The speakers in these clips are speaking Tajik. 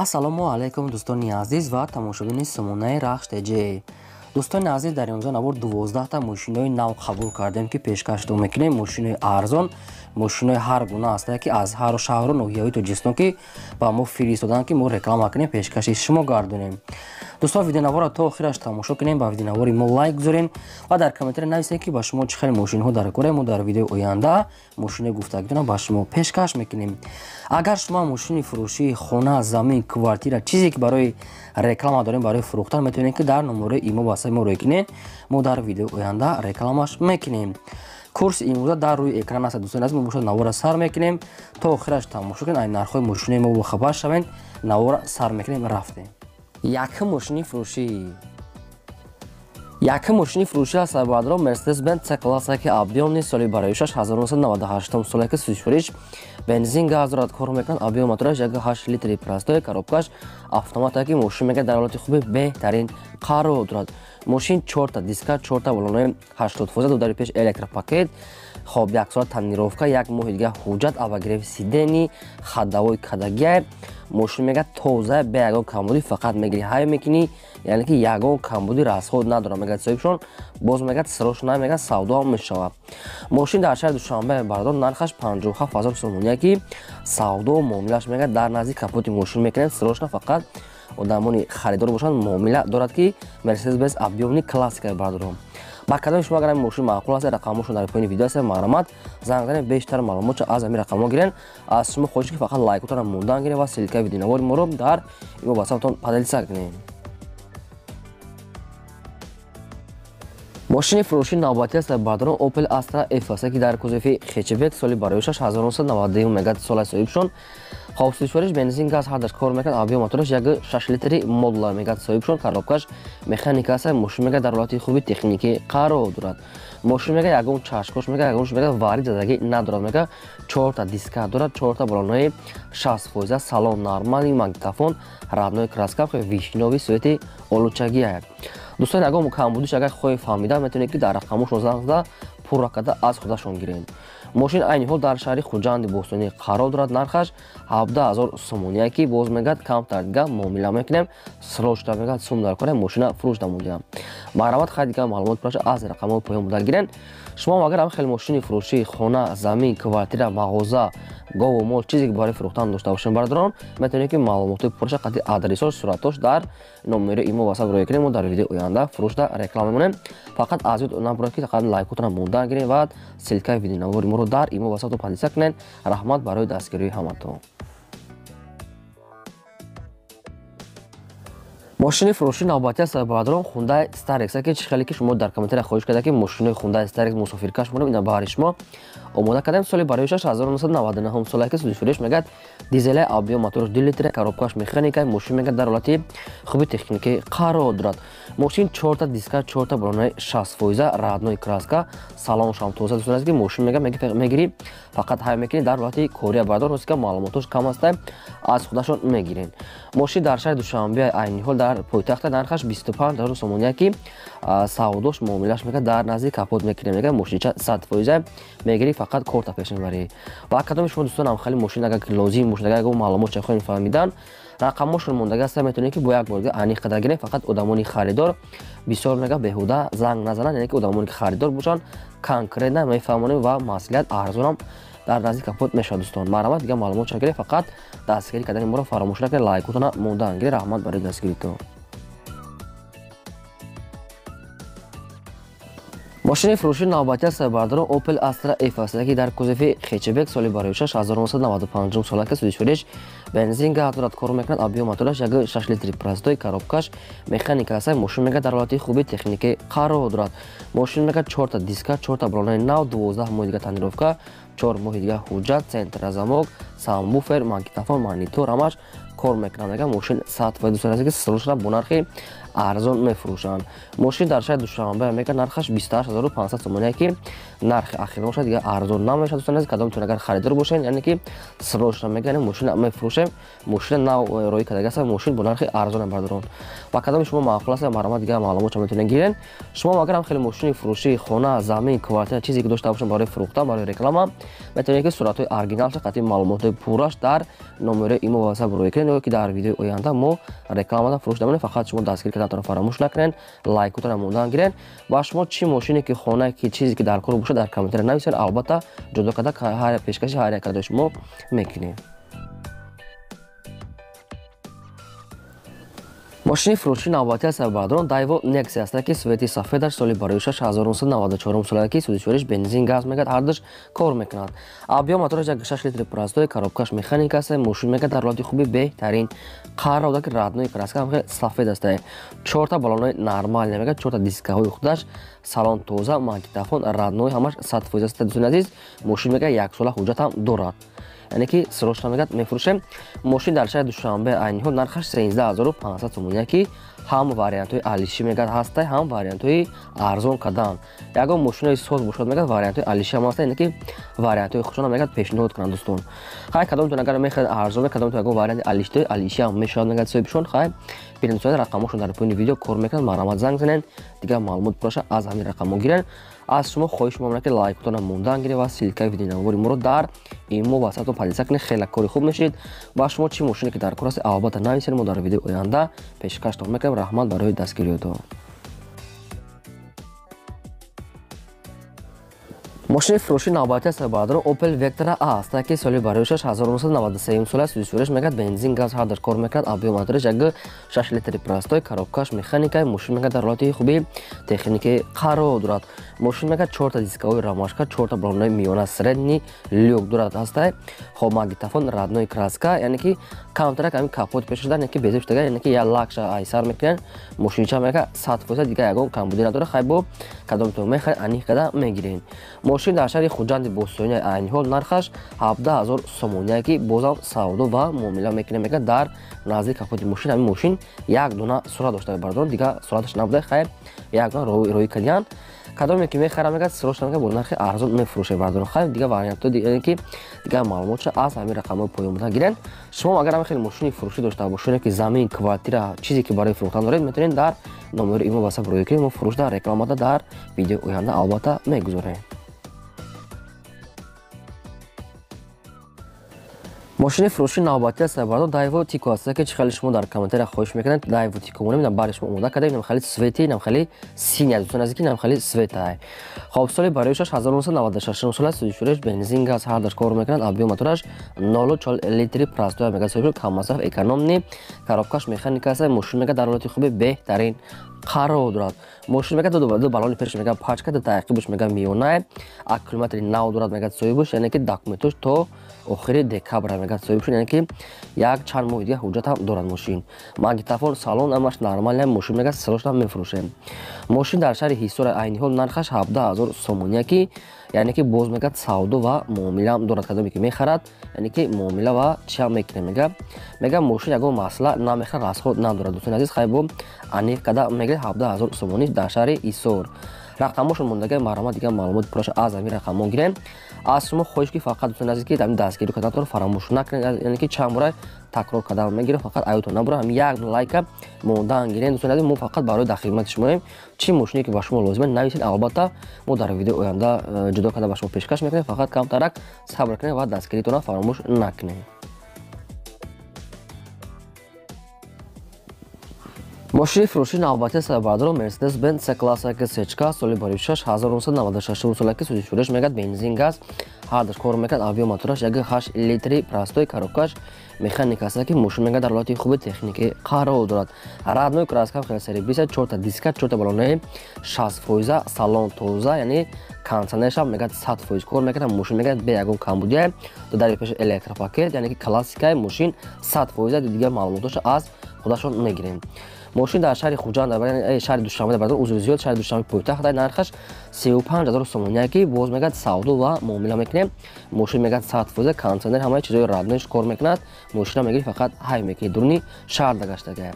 ассалому алайкум дӯстони азиз ва тамошобини Сумонаи Рахштеҷӣ. Дӯстони азиз, дар инҷо навор 12 та мошинои нав қабул кардем ки пешкашдо мекунем. Мошинои арзон, мошинои ҳар гуна ҳастанд ки аз ҳар шаҳру ноҳияҳои Тоҷикистон ки ба мо фиристоданд ки мо реклама кунем, пешкаши шумо гардонем. Дӯстон, видеонавора то охираш тамошо кунем, ба видеонавори мо лайк гузорен ва дар комментари нависед ки ба шумо чӣ хел мошинҳо дар кора. Мо дар видеои оянда мошинаи гуфтагидона ба шумо пешкаш мекунем. Агар шумо мошини фурӯшии хона, замин, квартира, чизе ки барои реклама дорем, барои фурӯхтан, метавонед ки дар номерои имо ба мо рой кунед. Мо дар видеои оянда рекламаш мекунем. курси имрӯза дар рӯи экран аст. дӯстони азиз, мо бошад навора сар мекунем то охираш тамошо кунед. ай нархҳои мошинаи мо бохабар шавед. Навора сар мекунем, рафтем. Якум мошини фурӯшӣ аст сарбаҳадро Mercedes-Benz C-класса ки объёмни соли бароишаш 1998 соле ки сӯзишвориш бензин газ дорад, кор мекунад. объём мотораш 1.8 литри простой, коробкаш автомата ки мошин мегӯяд дар ҳолати хуби беҳтарин қарор дорад. мошин 4 та диска, 4 та балонои 80 фоза, дудари пеш электропакет, хоб 1 соат танировка, 1 моҳи дига ҳуҷҷат, авагирев сидени, хаддавои кадагия. мошин мегӯяд тоза, бе ягон камбудӣ, фақат мегири ҳай мекунӣ, яъне ки ягон камбуди расход надорад. мегӯяд соҳибшон, боз мегӯяд срочно мегӯяд савдо мешавад. мошин дар шаҳри Душанбе бардор, нархаш 57 000 сомония ки савдо муомилаш мегӯяд дар назди капоти мошин мекунем. срочно фақат одамони харидор бошанд, муомила дорад ки Mercedes-Benz объёмни классика бардорам. ба кадоми шумо агар мошин маъқул аст, рақамҳошон дар поини видео аст. маълумот занг бештар маълумотро аз ҳамин рақамҳо гирен. аз шумо хоҳиш ки фақат лайкотонро мондан гирем ва силкаи видеонавори моро дар имо басатон падалиса кунем. мошини фурӯши навбатӣ аст бардорон Opel Astra F аст ки дар кузофи хечебек, соли бароишаш 1999 мегӯяд соли соҳибшон. хоб сӯзишвориш бензин газ ҳардаш кор мекунад. объём мотораш 1.6 литри модулар мегӯяд соҳибшон. коробкаш механика аст. мошин мегӯяд дар ҳолати хуби техникӣ қарор дорад. мошин мегӯяд ягон чашкош мегӯяд, ягонш мегӯяд варид задагӣ надорад. мегӯяд 4 та диска дорад, 4 та балонои 60%, салон нормали, магнитофон, родной краска, вишнови сӯети олучагия. дӯстон, ягон камбудиш агар хоҳед фаҳмида, метавонед ки дар рақамҳошон занг зада пурра карда аз худашон гирем. мошин айни ҳол дар шаҳри Хуҷанди Бостонӣ қарор дорад. нархаш 17 000 сомония ки боз мегӯяд камтар дига муомила мекунем. срочно мегӯяд сум дар кора мошина фурӯш намудиам. маълумот хай дига маълумот пураш аз рақамҳои поён буда гирен. шумо агар ҳам хеле мошини фурӯшии хона, замин, квартира, мағоза, гову мол, чизе ки барои фурӯхтан дошта бошем бардорон, метавонед ки маълумоти пурша қати адресош, суратош дар номери имо васаб рой кунем. мо дар видеои оянда фурӯшда реклама мекунем. фақат аз ёд набурад ки фақат лайкотонро мондан гирем ва силкаи видеонавори моро дар имо васаб падиса кунед. раҳмат барои дастгирии ҳаматон. мошини фурӯши навбатӣ аст бардорон Hyundai Starex ки чӣ хеле ки шумо дар комментари хоҳиш карда ки мошинои Hyundai Starex мусофиркаш монем, ина баҳри шумо омода кардем. соли бароишаш 1999 соле ки сӯзишвориш мегӯяд дизеле, объём мотораш 2 литр, коробкаш механика, мошин мегӯяд дар ҳолати хуби техникӣ қарор дорад. мошин 4 та диска, 4 та балонои 60%, родной краска, салоншам тоза. дӯстон азиз, ки мошин мегири фақат ҳай мекунӣ дар ҳолати кория бардор, ҳост ки маълумотош кам аст, аз худашон мегирен. мошин дар шаҳри Душанбе айни ҳол дар пойтахта, нархаш 25 000 сомония ки савдош муомилаш мекунад дар назди капот мекунем. мегӯяд мошинча 100% мегири фақат корта пешинбарӣ. ба кадоми шумо дӯстонам хеле мошин агар лозим бошад, агар ягон маълумот хоҳед фаҳмидан, рақамҳошон мондагӣ аст, метавонед ки бо як бор аниқ карда гирем. фақат одамони харидор бисёр мегӯяд беҳуда занг назананд, яъне ки одамони харидор бошанд, конкретно мефаҳмонем ва маслиҳат арзонам дар назди капот мешавад. дӯстон, маълумот дига маълумот гирем, фақат дастгирӣ кардани моро фаромӯш накунед, лайкотонро мондан гирем. раҳмат барои дастгиритон. мошини фурӯши навбатӣ аст бардорон Opel Astra F аст ки дар кузофи хечебек, соли бароишаш 1995 соле ки сӯзишвориш бензин газ дорад, кор мекунад. объём мотораш 1.6 литри простой, коробкаш механика аст. мошин мегӯяд дар ҳолати хуби техникӣ қарор дорад. мошин мегӯяд 4 та диска, 4 та балонои нав, 12 моҳи дига танировка, 4 моҳи дига ҳуҷҷат, центра замок, саунбуфер, магнитофон, монитор ҳамаш кор мекунад. мегӯяд мошин 100%. дӯстон азиз, ки срочно бо нархи арзон мефурӯшанд. мошин дар шаҳри Душанбе мегӯяд нархаш 28 500 сомония ки нархи ахир бошад, дига арзон намешавад. дӯстон азиз, кадомтон агар харидор бошед, яъне ки срочно мегӯяд мошина мефурӯшем, мошина нав рой кардаги аст, мошин бо нархи арзон бардорон. ба кадоми шумо маъқул аст, маълумот дига маълумотро метавонед гирен. шумо агар ҳам хеле мошини фурӯшии хона, замин, квартира, чизе ки дошта бошед барои фурӯхтан, барои реклама, метавонед ки суратҳои оригиналш қати маълумотҳои пурраш дар номери имо васаб рой кунед. ё ки дар видеои оянда мо рекламада фурӯш намонем. Фақат шумо дастгирӣ карданатонро фаромӯш накунед, лайкотонро мондан гиред. Ба шумо чӣ мошине ки хона ки чизе ки дар кор бошад дар комментариё нависед. Албатта ҷудо карда ҳар пешкаши ҳар як кардаи шумо мекунем. мошини фурӯшии навбатӣ аз Сабадрон Daewoo Nexia аст ки свети сафедаш соли бароишаш 1994 солаки судишвориш бензин газ мегад ҳардаш кор мекунад. Абъём мотораш 6 литри простой, коробкаш механика аст. Мошин мегад дар ҳолати хуби беҳтарин. қарор дар ки раднои краска ҳам сафед аст. 4 та баллонои нормал мегад, 4 та дискаҳои худаш, салон тоза, магнитофон, раднои ҳамаш 100% аст. дӯстони азиз, мошин мегад 1 сола ҳуҷҷат ҳам дорад. яъне ки срочно мегад мефурӯшем. мошин дар шаҳри Душанбе айни ҳол нархаш 13500 сомон, ки ҳам вариантҳои алиши мегад ҳаста, ҳам вариантҳои арзон кадан. ягон мошинои соз бошад мегад вариантҳои алиши ҳам ҳаста, яъне ки вариантҳои худшона мегад пешниҳод кунанд дӯстон. хай кадомтон агар мехоҳед арзон, кадомтон ягон варианти алиши ҳам мешавад мегад соҳибшон, хай бинасоят рақамошон дар поини видео кор мекунад. маромад занг занед, дигар маълумот пураша аз ҳамин рақамо гирен. аз шумо хоҳиш меомад ки лайкотонро мондан гиред ва силкаи видеонавори моро дар имо ва ватсаптон падиса кунед. хеле кори хуб мешавед. ба шумо чӣ мошине ки дар кор аст албатта нависед, мо дар видеои оянда пешкаштон мекунем. раҳмат барои дастгириётон. мошини фурӯшии навбатӣ аз Сабадрон Opel Vectra A аст ки соли бароишаш 1993 сола судишвориш мегад бензин газ ҳардаш кор мекунад. абъём моториш 6 литри простой, коробкаш механика. мошин мегад дар ҳолати хуби техникаи қарор дорад. мошин мегад 4 та дискаҳои рамашка, 4 та баллонои миёна средни люк дорад ҳаста. хоб магнитофон, раднои краска, яъне ки камтарак ҳамин капот пешаш дар, яъне ки безиш дага, яъне ки я лакша айсар мекунен. мошинча мегад 100% дигар ягон камбудӣ надорад. хай бо кадомтон мехоҳед аниқ када мегирен. мошин дар шаҳри хуҷанди бостонии айни ҳол нархаш 17000 сомон, ки бозам савдо ва муомила мекунем мегад дар назди капоти мошин. ҳамин мошин як дона сурат дошта бардорад, дигар сураташ набуда, хай як дона роҳӣ кардиян. кадоме ки мехарам мегад срочно мегад бо нархи арзон мефурӯше бардорон. хай дигар вариантҳо дигар ки дигар маълумотша аз ҳамин рақамҳои поёмда гирен. шумо агар мехоҳед мошини фурӯшӣ дошта бошед, ки замин, квартира, чизе ки барои фурӯхтан доред, метавонед дар номери имо ва WhatsApp рӯё кунед. мо фурӯшда рекламада дар видеои оянда албатта мегузорем. мошини фурӯшии навбатӣ аз Сабадрон Daewoo Tico аст ки чӣ хеле шумо дар комментария хоҳиш мекунед. Daewoo Tico набудем бари шумо омода кардем. нам хали свети, нам хали синя, дӯстон азизи, нам хали света. хоб соли бароишаш 1996 сола судишвориш бензин газ ҳардаш кор мекунад. абъём мотораш 0.4 литри простой мегад соҳиб каммасаф экономни. коробкаш механика аст. мошин мегад дар ҳолати хуби беҳтарин қарор дорад. мошин мегад ду баллони пеш мегад пачка, ду тақибуш мегад миёна, аккумулятори нав дорад мегад соҳибуш, яъне ки документуш то охири декабр мегад соҳибуш, яъне ки як чанд моҳи дигар ҳуҷҷат ҳам дорад мошин. магнитофон, салон ҳамаш нормал, мошин мегад срочно мефурӯшем. мошин дар шаҳри ҳисори айни ҳол нархаш 17000 сомон, ки яъне ки боз мегад савдо ва муомила ҳам дорад. кадоме ки мехарад, яъне ки муомила ва чи ҳам мекунем. мегад мошин ягон масъала намехарад, расход надорад. дӯстони азиз, хай бо аниқ када мегиред 17000 сомонӣ дар шаҳри ҳисор. рақамошон мондагӣ маромад дигар маълумоти пураша аз ҳамин рақамо гирем. аз шумо хоҳиш ки фақат дӯстони азиз ки ҳамин дастгирӣ карданатонро фаромӯш накунед, яъне ки чанд бора такрор кардан мегирем. фақат аётон набура ҳам як лайка мондан гирем. дӯстони азиз, мо фақат барои дар хидмати шумоем. чӣ мошине ки ба шумо лозиме нависед, албатта мо дар видеои оянда ҷудо карда ба шумо пешкаш мекунем. фақат камтарак сабр кунед ва дастгиритонро фаромӯш накунед. мошини фурӯшии навбатӣ Сабадрон Mercedes-Benz C-класса C соли бароишаш 1996 сола ки судишвориш мегад бензин газ ҳардаш кор мекунад. абъём мотораш 8 литри простой, коробкаш механика аст, ки мошин мегад дар ҳолати хуби техникаи қарор дорад. раднои краска хеле сервиса, 4 та диска, 4 та баллонои 60%, салон тоза, яъне кондитсионерша мегад 100% кор мекунад. мошин мегад бе ягон камбудия, дари пеш электропакет, яъне ки классикаи мошин 100%, дигар маълумотоша аз худашон мегирем. мошин дар шаҳри хуҷанд шаҳри Душанбе бардор узури зиёд шаҳри Душанбе пойтахт дар нархаш 35000 сомон, ки боз мегад савдо ва муомила мекунем. мошин мегад 100%, кондитсионер ҳамаи чизои радноиш кор мекунад. мошина мегири фақат ҳай мекунед дуруни шаҳр дагаштага.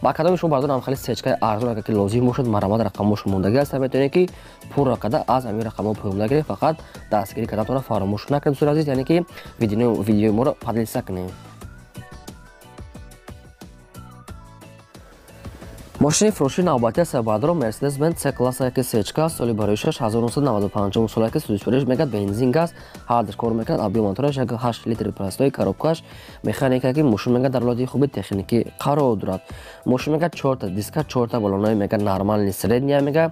ба кадоми шумо бардор ҳам хали сечкаи арзон агар ки лозим бошад, маромад рақамошон мондагӣ аст, метавонед ки пурра када аз ҳамин рақамҳо поёмда гиред. фақат дастгирӣ карданатонро фаромӯш накунед дӯстони азиз, яъне ки видеои моро падилса кунед. ماشین فروشی نوبتی سه‌بردار مرسدس بنز C کلاس یک سیچکا سالی برای 6995 سال که سوزیشورش میگد بنزین گاز هردش کار میکند آبی موتورش یک 8 لیتر پلاستیک کاروبکاش مکانیکی که ماشین میگد در حالت خوب تکنیکی قرار دارد ماشین میگد 4 تا دیسک 4 تا بالونای میگد نرمال نیست سردنیا میگه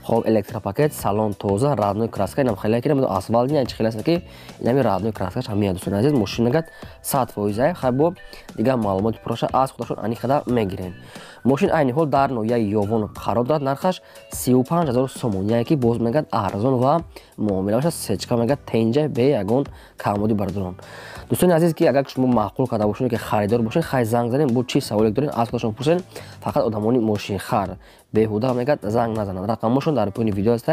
خب الکتروپاکت салон тоза родной краска нам خیلی کردم асфальт не خیلی است که اینمی родной краскаш هم میاد دوستان عزیز ماشین میگد 100% خب دیگه معلومات پروشه از خودشون انی خدا میگیرن ماشین عین حال در نوع یوون قرار دارد نرخش 35000 سوم یکی باز میگد ارزان و معاملهش سچکا میگد تنجه به یگون کامودی بردارن دوستان عزیز که اگر شما معقول کرده باشین که خریدار باشین خیلی زنگ زدین بود چی سوالی دارین از خودشون پرسین فقط آدمانی ماشین خر بهوده میگد زنگ نزنن رقمشون در پایین ویدیو است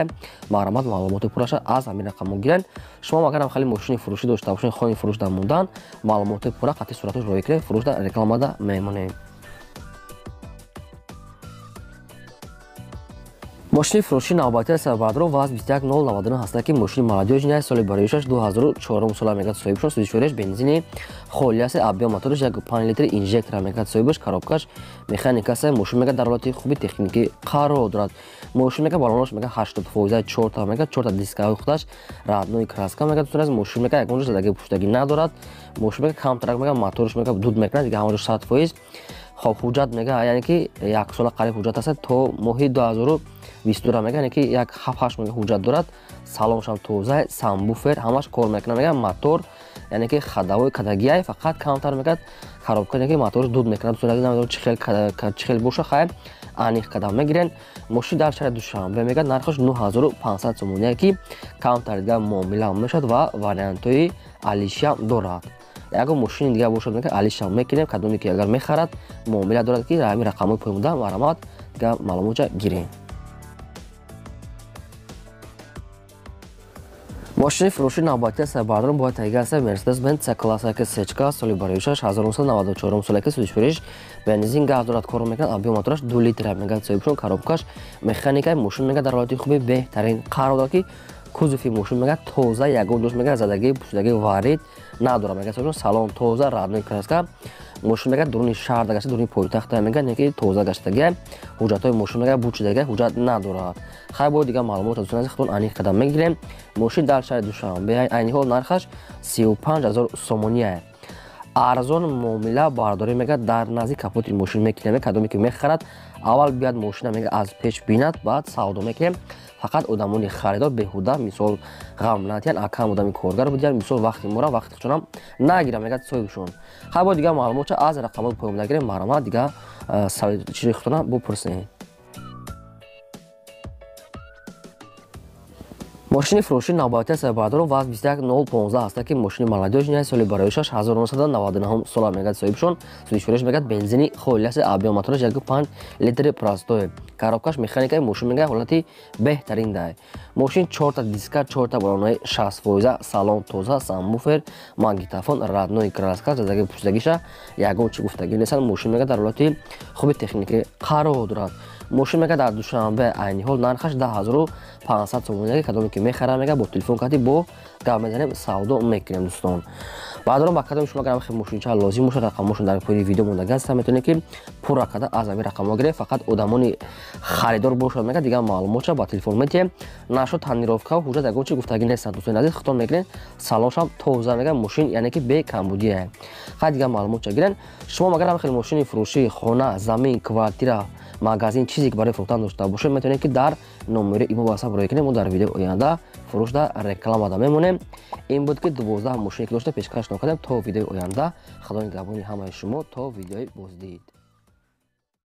معلومات پرش از همین رقم گیرن شما اگر هم خیلی ماشین فروشی داشته باشین خانه فروش در موندن معلومات پورا قطعی صورتش روی که فروش در رکلام ده میمونه ماشین فروشی نوبتی سه‌بردار واز 21099 هست که ماشین молодежная سال برایش 2004 سال میگد صاحب شد سوزیشورش بنزینی خالیاس آبی موتورش یک 5 لیتر اینژکتور میگد صاحبش کاروبکاش مکانیکاس ماشین میگد در حالت خوبی تکنیکی قرار دارد ماشین میگد بالونش میگد 80% 4 تا میگد 4 تا دیسک خودش родной краска میگد دوستان از ماشین میگد اونجا زدگی پشتگی ندارد ماشین میگد کم ترک میگد موتورش میگد دود میکنه دیگه همونجا 100% خب حجت میگه یعنی که یک سال قریب حجت است تا ماه 2022 میگه یعنی که یک 7-8 میگه حجت دارد سالونش هم توزه سامبوفر همش کار میکنه میگه موتور یعنی که خداوی کدگی فقط کمتر میگه خراب کنه که موتور دود میکنه دوستان نمیدونم چخیل باشه خیر انیخ قدم میگیرن ماشین در شهر دوشنبه میگه نرخش 9500 سوم یکی کمتر دیگه معامله میشد و واریانتوی الیشیا دارد اگر ماشین دیگه باشد میگه الیشیا میکنیم کدومی که اگر میخرد معامله دارد که همین رقمای پایین و علامات دیگه معلومات گیرین ماشین فروشی نوبتی سه‌بردار با تایید است مرسدس بنز C کلاس یک سیچکا سالی برایش 1994 سال که سوزیشورش بنزین گاز دارد کار میکنه آبی موتورش 2 لیتر میگه صاحبشون کاروبکاش مکانیکی ماشین میگه در حالت خوبی بهترین قرار دارد که کوزوفی ماشین میگه توزه یگون دوست میگه زدگی پوشیدگی وارد نداره میگه صاحبشون سالن توزه родной краска ماشین میگه درونی شهر داشته درونی پایتخت میگه نه که توزه گشتگی حجتای ماشین میگه بوچیدگی حجت نداره خیلی دیگه معلومات از اون خودتون انی قدم میگیریم ماشین در شهر دوشنبه عین حال نرخش 35000 سومونیه ارزان معامله برداری میگه در نزدیک کاپوت این ماشین میکنه کدومی که میخرد اول بیاد ماشین میگه از پیش بیند بعد سودا میکنه فقط آدمانی خریدار بهوده مثال غم نتیان اکم آدمی کارگر بودن مثال وقتی مورا وقتی چونم نگیره میگه صاحبشون خب دیگه معلومات از رقمات پایین نگیریم معلومات دیگه چیزی خودتون بپرسین ماشین فروشی نوبتی سه‌بردار واز 21015 هست که ماشین молодежная سال برایش 1999 سال میگه صاحبشون سوزیشورش میگه بنزینی خالیاس آبی موتورش یک 5 لیتر پلاستیک کاروبکاش مکانیکی ماشین میگه حالتی بهترین ده ماشین 4 تا دیسک 4 تا بالونای 60% салон توزه سامبوفر ماگنیتوفون родной краска زدگی پوشیدگیش یگون چی گفتگی نیست ماشین میگه در حالت خوب تکنیکی قرار دارد ماشین میگه در دوشنبه عین حال نرخش 10500 سوم یکی کدومی که میخرم میگه با تلفن کاتی با گپ میزنیم سودا میکنیم دوستان بعد رو با کدوم شما اگر خیلی ماشین چه لازم باشه رقمشون در پایین ویدیو مونده است میتونید که پورا کده از همین رقم گیره فقط آدمانی خریدار باشه میگه دیگه معلومات با تلفن میتیم نشو تنیروفکا و حجت اگه چی گفتگی نیست دوستان عزیز خودتون میگین سالونش هم توزه میگه ماشین یعنی که به کمبودیه خیلی دیگه معلومات گیرن شما اگر خیلی ماشین فروشی خونه زمین کوارتیرا مغازین چیزی که برای فروختن داشته باشه میتونید که در نمره ایمو واتساپ روی کنیم و در ویدیو آینده فروش در رکلام داده میمونیم این بود که 12 ماشینی که داشته پیشکش نکردم تا ویدیو آینده خدا نگهبان همه شما تا ویدیو بازدید